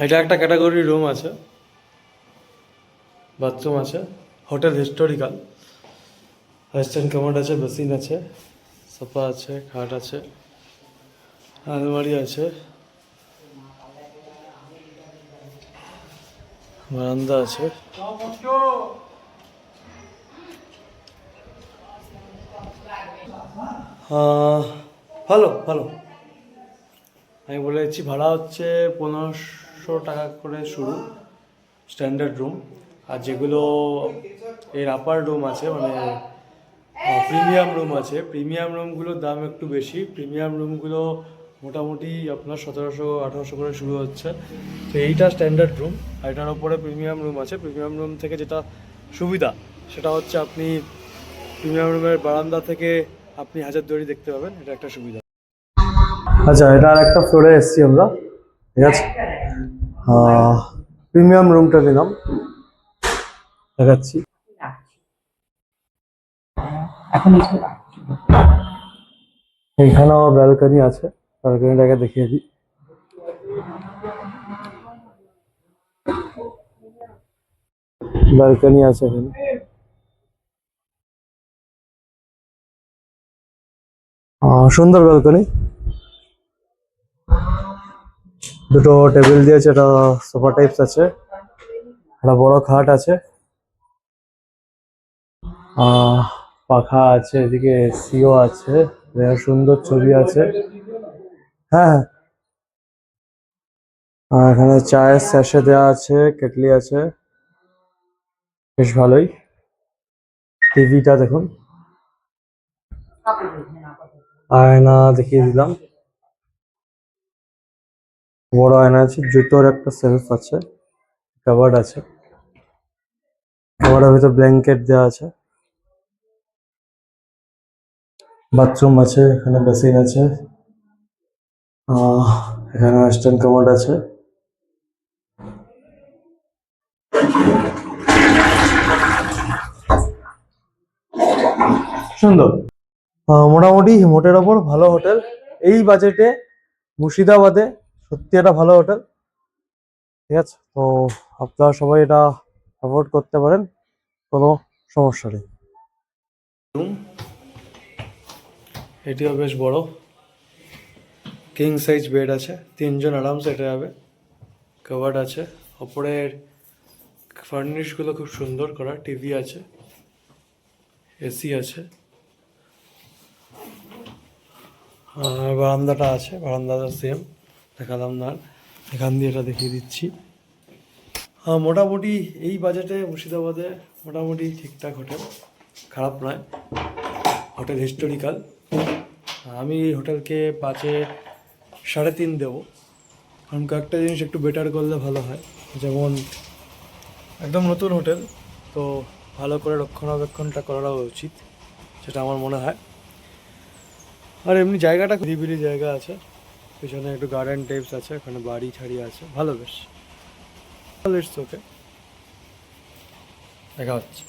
এটা একটা category room আছে, বাথরুম আছে, হোটেল হিস্টোরিক্যাল, ওয়েস্টার্ন কামোড আছে, বেসিন আছে, সোফা আছে, খাট আছে, আলমারি আছে, বারান্দা আছে। ভালো ভালো। আমি বলে দিচ্ছি, ভাড়া হচ্ছে 1500 টাকা করে শুরু স্ট্যান্ডার্ড রুম। আর যেগুলো এর আপার রুম আছে, মানে প্রিমিয়াম রুম আছে, প্রিমিয়াম রুমগুলোর দাম একটু বেশি। প্রিমিয়াম রুমগুলো মোটামুটি আপনার 1700-1800 করে শুরু হচ্ছে। তো এইটা স্ট্যান্ডার্ড রুম, আর এটার ওপরে প্রিমিয়াম রুম আছে। প্রিমিয়াম রুম থেকে যেটা সুবিধা সেটা হচ্ছে আপনি প্রিমিয়াম রুমের বারান্দা থেকে আপনি হাজারদুয়ারি দেখতে পাবেন, এটা একটা সুবিধা। আচ্ছা, এটা আর একটা ফ্লোরে এসেছি আমরা, ঠিক আছে। প্রিমিয়াম রুমটা নিলাম, দেখাচ্ছি। এখানেও ব্যালকনি আছে, ব্যালকনিটাকে দেখিয়ে দিই। ব্যালকনি আছে এখানে, সুন্দর ব্যালকনি। দুটো টেবিল দিয়েছে, এটা সোফা টাইপস আছে, একটা বড় খাট আছে, পাখা আছে, এদিকে এসিও আছে, সুন্দর ছবি আছে। হ্যাঁ হ্যাঁ, এখানে চায়ের স্যাশে দেওয়া আছে, কেটলি আছে, বেশ ভালোই। টিভিটা দেখুন, আয়না দেখিয়ে দিলাম, বড় আয়না আছে, জুতোর একটা সেলফ আছে, কাবার্ড আছে, কাবার্ডের ভিতর ব্ল্যাঙ্কেট দেওয়া আছে, বাথরুম আছে, এখানে বেসিন আছে, এখানে ওয়েস্টার্ন কামোড আছে। সুন্দর, মোটামুটি মোটের ওপর ভালো হোটেল এই বাজেটে মুর্শিদাবাদে, সত্যি একটা ভালো হোটেল, ঠিক আছে। তো আপনারা সবাই এটা অ্যাফোর্ড করতে পারেন, কোনো সমস্যা নেই। রুম এটিও বেশ বড়, কিং সাইজ বেড আছে, 3 জন আরামসে এটা যাবে। কাভার্ড আছে, ওপরের ফার্নিশগুলো খুব সুন্দর করা, টিভি আছে, এসি আছে, আর বারান্দাটা আছে, বারান্দাটা সেম দেখালাম না, এখান দিয়ে এটা দেখিয়ে দিচ্ছি। মোটামুটি এই বাজেটে মুর্শিদাবাদে মোটামুটি ঠিকঠাক হোটেল, খারাপ নয়, হোটেল হিস্টোরিক্যাল। আমি এই হোটেলকে 5-এ 3.5 দেবো, কারণ কয়েকটা জিনিস একটু বেটার করলে ভালো হয়। যেমন একদম নতুন হোটেল, তো ভালো করে রক্ষণাবেক্ষণটা করা উচিত, সেটা আমার মনে হয়। আর এমনি জায়গাটা নিরিবিলি জায়গা আছে, পিছনে একটু গার্ডেন টাইপস আছে, ওখানে বাড়ি ছাড়ি আছে, ভালো বেশ। ওকে, দেখা হচ্ছে।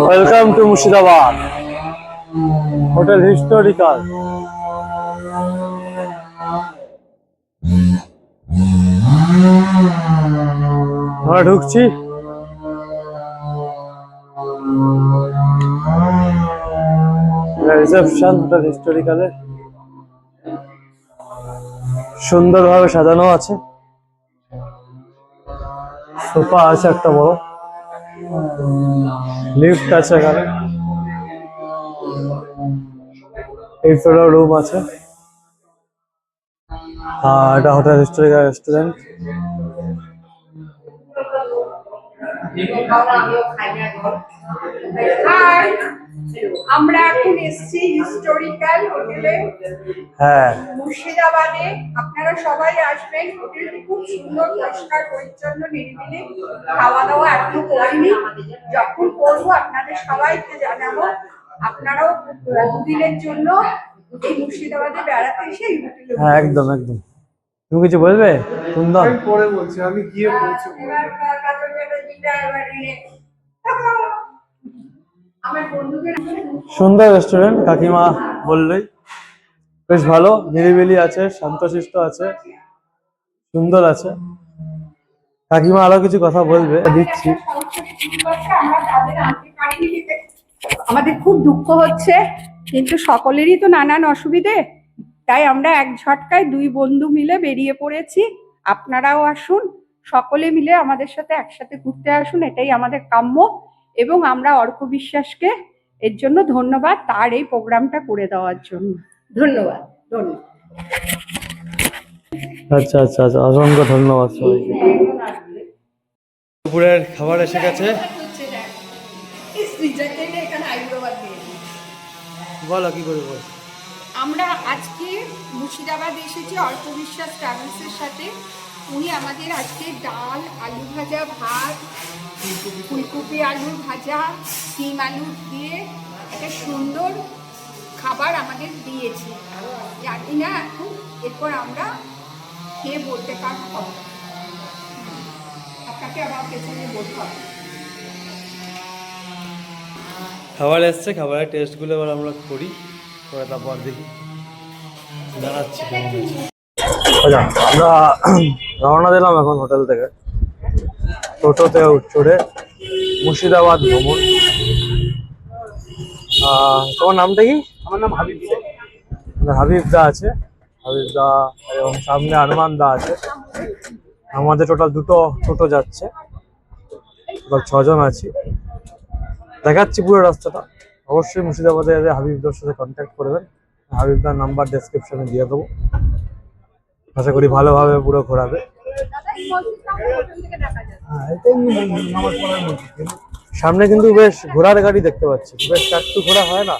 Welcome to Murshidabad, hotel historical. আমরা ঢুকছি, রিসেপশন হোটেল হিস্টোরিক্যালের, সুন্দরভাবে সাজানো আছে, সোফা আছে একটা বড়, লিফট আছে এখানে, এই ফ্লোরে রুম আছে। এটা হোটেল হিস্টোরিক্যাল রেস্টুরেন্ট। আমরা এখন এসেছি হিস্টোরিক্যাল হোটেলে, হ্যাঁ, মুর্শিদাবাদে। আপনারা সবাই আসবেন, হোটেলটি খুব সুন্দর, পরিষ্কার পরিচ্ছন্ন, নিরিবিলি। খাওয়া দাওয়া এখনো করিনি, যখন করবো আপনাদের সবাইকে জানাবো। আপনারাও দুদিনের জন্য এই মুর্শিদাবাদে বেড়াতে এসে এই হোটেলে। হ্যাঁ, একদম একদম। তুমি কিছু বলবে? সুন্দর, পরে বলছি, আমি গিয়ে বলছি। সুন্দর রেস্টুরেন্ট, কাকিমা বললেই। বেশ ভালো, নিরিবিলি আছে, শান্তশিষ্ট আছে, সুন্দর আছে। কাকিমা আরো কিছু কথা বলবে, দিচ্ছি। আমরা তাদের আনতে পারিনি বলে আমাদের খুব দুঃখ হচ্ছে, কিন্তু সকলেরই তো নানান অসুবিধে, তাই আমরা এক ঝটকায় দুই বন্ধু মিলে বেরিয়ে পড়েছি। আপনারাও আসুন, সকলে মিলে আমাদের সাথে একসাথে ঘুরতে আসুন, এটাই আমাদের কাম্য। এবং আমরা অর্ক বিশ্বাসকে এর জন্য ধন্যবাদ, তার এই প্রোগ্রামটা করে দেওয়ার জন্য ধন্যবাদ। ধন্যবাদ। আচ্ছা আচ্ছা আচ্ছা, অসংখ্য ধন্যবাদ সবাইকে। দুপুরের খাবার এসে গেছে। বলো কি করবো। আমরা আজকে মুর্শিদাবাদ এসেছি অর্ক বিশ্বাস ট্রাভেলসের সাথে। উনি আমাদের আজকে ডাল, আলু ভাজা, ভাত, ফুলকপি আলুর ভাজা, শিম আলু দিয়ে একটা সুন্দর খাবার আমাদের দিয়েছে। জানি না এখন এরপর আমরা খেয়ে বলতে পারবো, আপনাকে আবার পেছনে বলতে হবে। খাবার এসছে, খাবারের টেস্টগুলো এবার আমরা করি, করে তারপর দেখি জানাচ্ছি কেমন হয়েছে। আচ্ছা, আমরা রওনা দিলাম এখন হোটেল থেকে, টোটোতে চড়ে মুর্শিদাবাদ ভ্রমণ। তোমার নামটা কি? আমার নাম হাবিব শেখ। হাবিব দা আছে, হাবিব দা এবং সামনে আরমান দা আছে। আমাদের টোটাল দুটো টোটো যাচ্ছে, টোটাল 6 জন আছি। দেখাচ্ছি পুরো রাস্তাটা। অবশ্যই মুর্শিদাবাদে এলে হাবিবদার সাথে কন্ট্যাক্ট করবেন, হাবিবদার নাম্বার ডেসক্রিপশনে দিয়ে দেবো। আশা করি ভালোভাবে পুরো ঘোরাবে। সামনে কিন্তু বেশ ঘোড়ার গাড়ি দেখতে পাচ্ছি, বেশ একটু ঘোরা হয় না?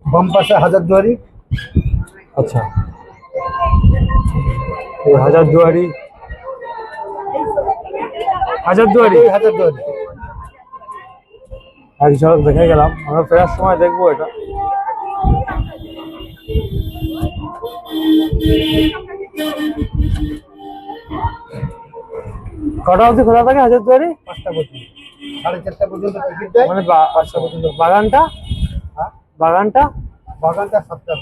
বাম পাশে হাজারদুয়ারি। আচ্ছা, এই হাজারদুয়ারি, হাজারদুয়ারি হাজারদুয়ারি এক ঝলক দেখে গেলাম। আমরা ফেরার সময় দেখবো এটা। কটা অবধি খোলা থাকে হাজারদুয়ারি? 5টা পর্যন্ত, 4:30 পর্যন্ত টিকিট দেয়। মানে আচ্ছা, বাগানটা হ্যাঁ, বাগানটা বাগানটা 7টা।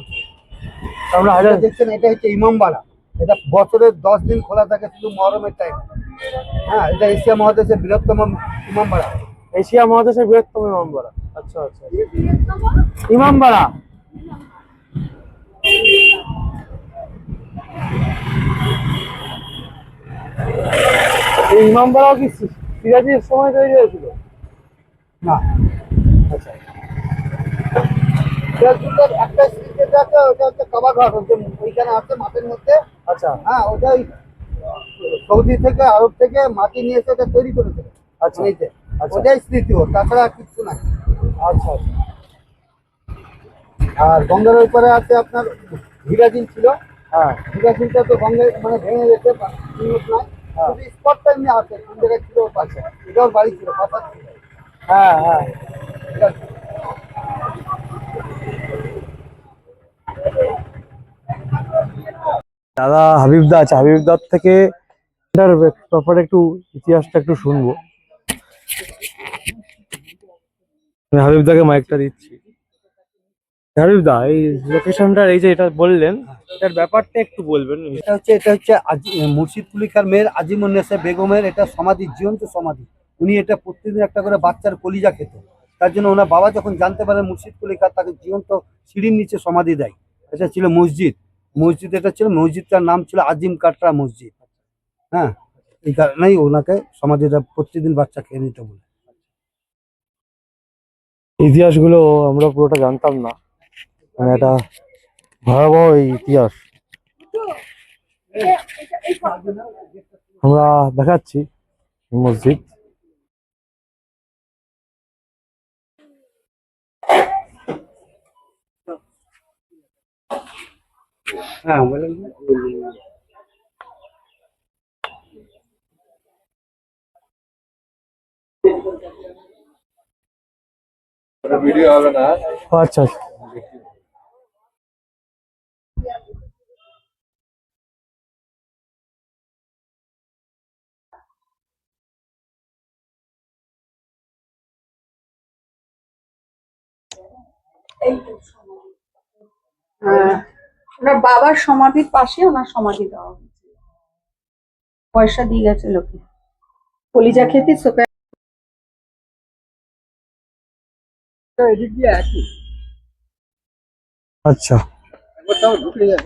আমরা হাজার দেখছেন, এটা হচ্ছে ইমামবাড়া। এটা বছরের 10 দিন খোলা থাকে, শুধু মহরমের টাইম। হ্যাঁ, এটা এশিয়া মহাদেশের বৃহত্তম ইমামবাড়া। এশিয়া মহাদেশের বৃহত্তম ইমামবাড়া। আচ্ছা আচ্ছা, ইমামবাড়া। এই ইমামবাড়াও কি সিরাজের সময় তৈরি হয়েছিল? না, আচ্ছা, সিরাজগঞ্জের একটা স্ট্রিট যেটা আছে, ওটা হচ্ছে কাবাঘাট, ওইখানে আছে মাঠের মধ্যে। আচ্ছা হ্যাঁ, ওটাই সৌদি থেকে, আরব থেকে মাটি নিয়ে এসে ওটা তৈরি করেছিল। আচ্ছা নিচে আচ্ছা ওটাই স্মৃতি, ওর তাছাড়া আর কিছু নাই। আচ্ছা আচ্ছা। আর গঙ্গার ওই পারে আছে আপনার হিরাজিন ছিল। হ্যাঁ হিরাজিনটা তো গঙ্গায় মানে ভেঙে গেছে, উন্নত নাই। হ্যাঁ। শুধু স্পটটা এমনি আছে, কোন জায়গায় ছিল ওর পাশে। এটাও বাড়ি ছিল, পাশার ছিল। হ্যাঁ হ্যাঁ। ঠিক আছে। দাদা হাবিবদা আছে, হাবিবদার থেকে এটার ব্যাপারে একটু ইতিহাসটা একটু শুনবো। আমি হাবিবদাকে মাইকটা দিচ্ছি। হাবিবদা, এই লোকেশনটার এই যে এটা বললেন, এটার ব্যাপারটা একটু বলবেন। এটা হচ্ছে মুর্শিদ কুলিখার মেয়ের আজিমুন্নেসা বেগমের এটা সমাধি, জীবন্ত সমাধি। উনি এটা প্রতিদিন একটা করে বাচ্চার কলিজা খেত। তার জন্য ওনার বাবা যখন জানতে পারে মুর্শিদ কুলিখার, তাকে জীবন্ত সিঁড়ির নিচে সমাধি দেয়। এটা ছিল মসজিদ। এটা ছিল মসজিদটার নাম ছিল আজিম কাটরা মসজিদ। হ্যাঁ, এই কারণেই ওনাকে সমাধিটা প্রতিদিন বাচ্চা খেয়ে নিতে বলে। ইতিহাসগুলো আমরা পুরোটা জানতাম না, মানে এটা ভয়াবহ এই ইতিহাস। আমরা দেখাচ্ছি মসজিদ। হ্যাঁ, ভিডিও হবে না। আচ্ছা আচ্ছা। ওনার বাবার সমাধির পাশে ওনার সমাধি দেওয়া হয়েছে, পয়সা দিয়ে গেছে লোকে। কলিজা খেতে সোপে এদিক দিয়ে আছে আচ্ছা, একবার তাও ঢুকে যায়।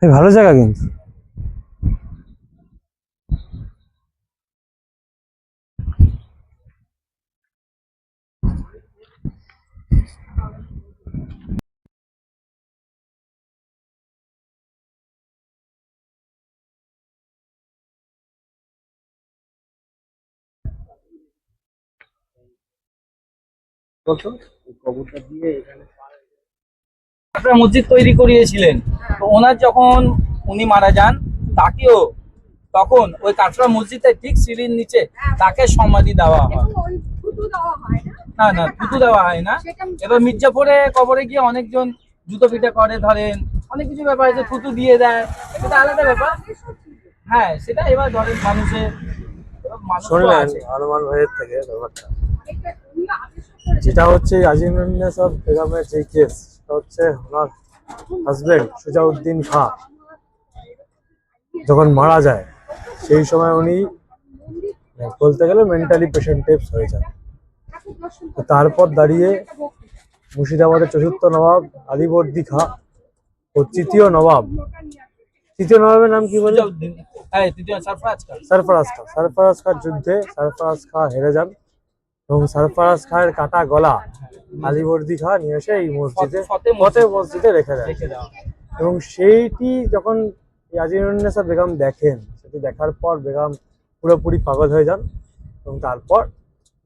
এই ভালো জায়গা কিন্তু। একটা মসজিদ তৈরি করিয়েছিলেন, তো ওনার যখন উনি মারা যান তাকেও তখন ওই কাঁচরা মসজিদের ঠিক সিঁড়ির নিচে তাকে সমাধি দেওয়া হয়। এবং ওই থুতু দেওয়া হয় না না থুতু দেওয়া হয় না। এবার মির্জাপুরে কবরে গিয়ে অনেকজন জুতো পিটা করে, ধরেন অনেক কিছু ব্যাপার আছে, থুতু দিয়ে দেয়, এটা আলাদা ব্যাপার। হ্যাঁ, সেটা এবার ধরেন মানুষের মানুষ তো শুনলেন আছে। হনুমান ভাইয়ের থেকে ব্যাপারটা, অনেকটা উনি আদেশ করেছেন। যেটা হচ্ছে আজিমুন্নেসব বেগমের যে কেস, সেটা হচ্ছে ওনার হাজবেন্ড সুজাউদ্দিন খাঁ যখন মারা যায়, সেই সময় উনি বলতে গেলে মেন্টালি পেশেন্ট টাইপস হয়ে যান। তো তারপর দাঁড়িয়ে মুর্শিদাবাদের চতুর্থ নবাব আলীবর্দী খাঁ ও তৃতীয় নবাবের নাম কি বলে, সুজাউদ্দিন, হ্যাঁ তৃতীয় সরফরাজ খান। সরফরাজ খাঁ যুদ্ধে সরফরাজ খাঁ হেরে যান এবং সরফরাজ খাঁয়ের কাটা গলা আলীবর্দী খাঁ নিয়ে এসে এই মসজিদে ফতেহ মসজিদে রেখে দেয়। রেখে দেওয়া। এবং সেইটি যখন ইয়াজিনুন্নেসা বেগম দেখেন, সেটি দেখার পর বেগম পুরোপুরি পাগল হয়ে যান এবং তারপর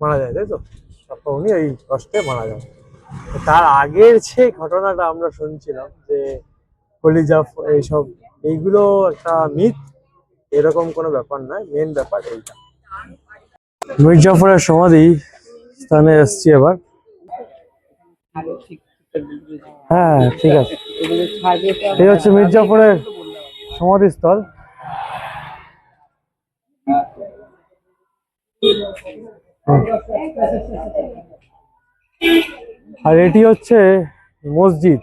মারা যায়, তাই তো? তারপর উনি ওই কষ্টে মারা যান। তো তার আগের যে ঘটনাটা আমরা শুনছিলাম যে কলিজা এইসব, এইগুলো একটা মিথ, এরকম কোনো ব্যাপার নয়। মেন ব্যাপার এইটা। মির্জাফরের সমাধি স্থানে এসছি এবার। হ্যাঁ ঠিক আছে, এই হচ্ছে মির্জাফরের সমাধিস্থল। আর এটি হচ্ছে মসজিদ।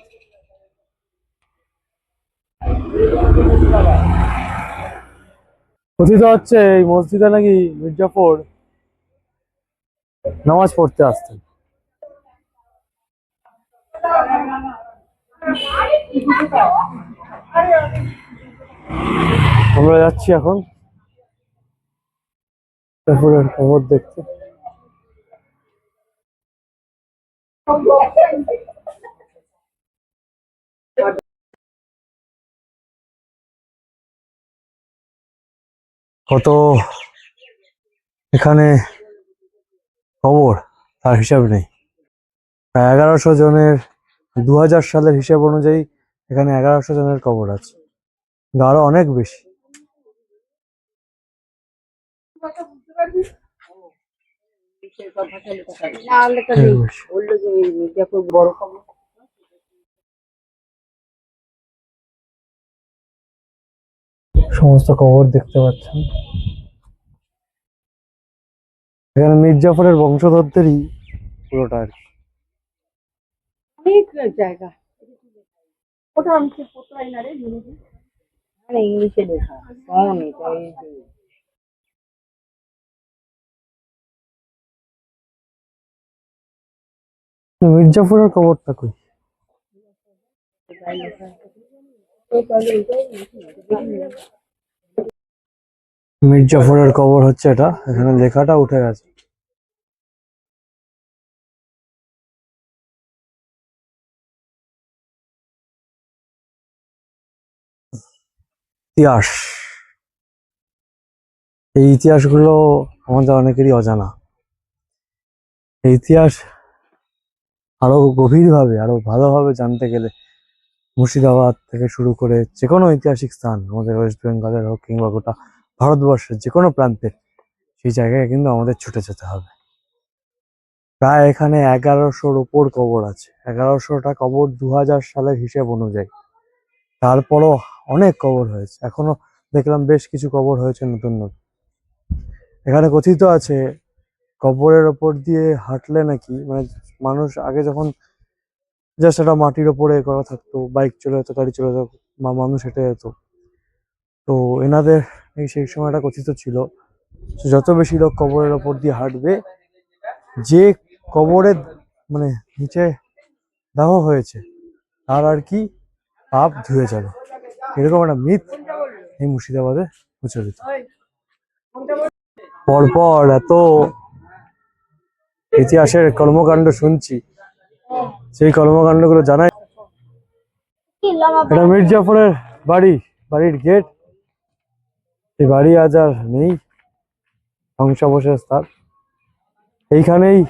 কথিত হচ্ছে এই মসজিদে নাকি মির্জাফর নামাজ পড়তে আসতেন। আমরা যাচ্ছি এখন মির্জাফরের কবর দেখতে। কত এখানে কবর তার হিসাব নেই। প্রায় 1100 জনের, 2000 সালের হিসাব অনুযায়ী এখানে 1100 জনের কবর আছে, কিন্তু আরো অনেক বেশি। সমস্ত কবর দেখতে পাচ্ছেন। এখানে মির্জাফরের বংশধরদেরই পুরোটা আর কি। অনেক জায়গা ওটা আমি ঠিক করতে পারি না রে ইংলিশে লেখা মির্জাফরের কবরটা কই? মির্জাফরের কবর হচ্ছে এটা, এখানে লেখাটা উঠে গেছে। ইতিহাস, এই ইতিহাসগুলো আমাদের অনেকেরই অজানা। এই ইতিহাস আরো গভীরভাবে, আরো ভালোভাবে জানতে গেলে মুর্শিদাবাদ থেকে শুরু করে যে কোনো ঐতিহাসিক স্থান, আমাদের ওয়েস্ট বেঙ্গলের হোক কিংবা গোটা ভারতবর্ষের যে কোনো প্রান্তের, সেই জায়গায় কিন্তু আমাদের ছুটে যেতে হবে। প্রায় এখানে 1100-র উপর কবর আছে। 1100টা কবর 2000 সালের হিসেব অনুযায়ী। তারপরও অনেক কবর হয়েছে, এখনো দেখলাম বেশ কিছু কবর হয়েছে নতুন নতুন। এখানে কথিত আছে কবরের ওপর দিয়ে হাঁটলে নাকি, মানে মানুষ আগে যখন জাস্ট একটা মাটির ওপরে করা থাকতো, বাইক চলে যেত, গাড়ি চলে যেত, বা মানুষ হেঁটে যেত, তো এনাদের এই সেই সময়টা কথিত ছিল যে যত বেশি লোক কবরের ওপর দিয়ে হাঁটবে, যে কবরের মানে নিচে দেওয়া হয়েছে তার আর কি পাপ ধুয়ে যাবে, এরকম একটা মিথ এই মুর্শিদাবাদে প্রচলিত। পরপর এত ইতিহাসের কর্মকাণ্ড শুনছি, সেই কর্মকাণ্ডগুলো জানাই। এটা মির্জাফরের বাড়ি, বাড়ির গেট। এই বাড়ি আজ আর নেই, ধ্বংসাবশেষ তার। এইখানেই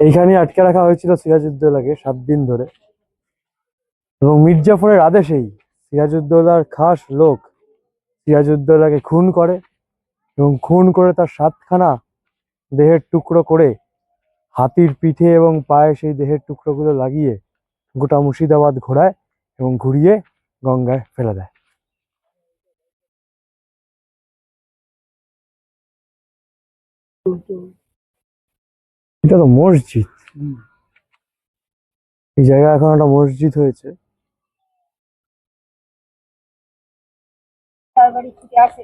এইখানেই আটকে রাখা হয়েছিল সিরাজউদ্দৌলাকে 7 দিন ধরে, এবং মির্জাফরের আদেশেই সিরাজউদ্দৌলার খাস লোক সিরাজউদ্দৌলাকে খুন করে, এবং খুন করে তার 7খানা দেহের টুকরো করে হাতির পিঠে এবং পায়ে সেই দেহের টুকরোগুলো লাগিয়ে গোটা মুর্শিদাবাদ ঘোরায় এবং ঘুরিয়ে গঙ্গায় ফেলে দেয়। এটা তো মসজিদ, এই জায়গায় এখন একটা মসজিদ হয়েছে। তার বাড়ি ফিরে আসে,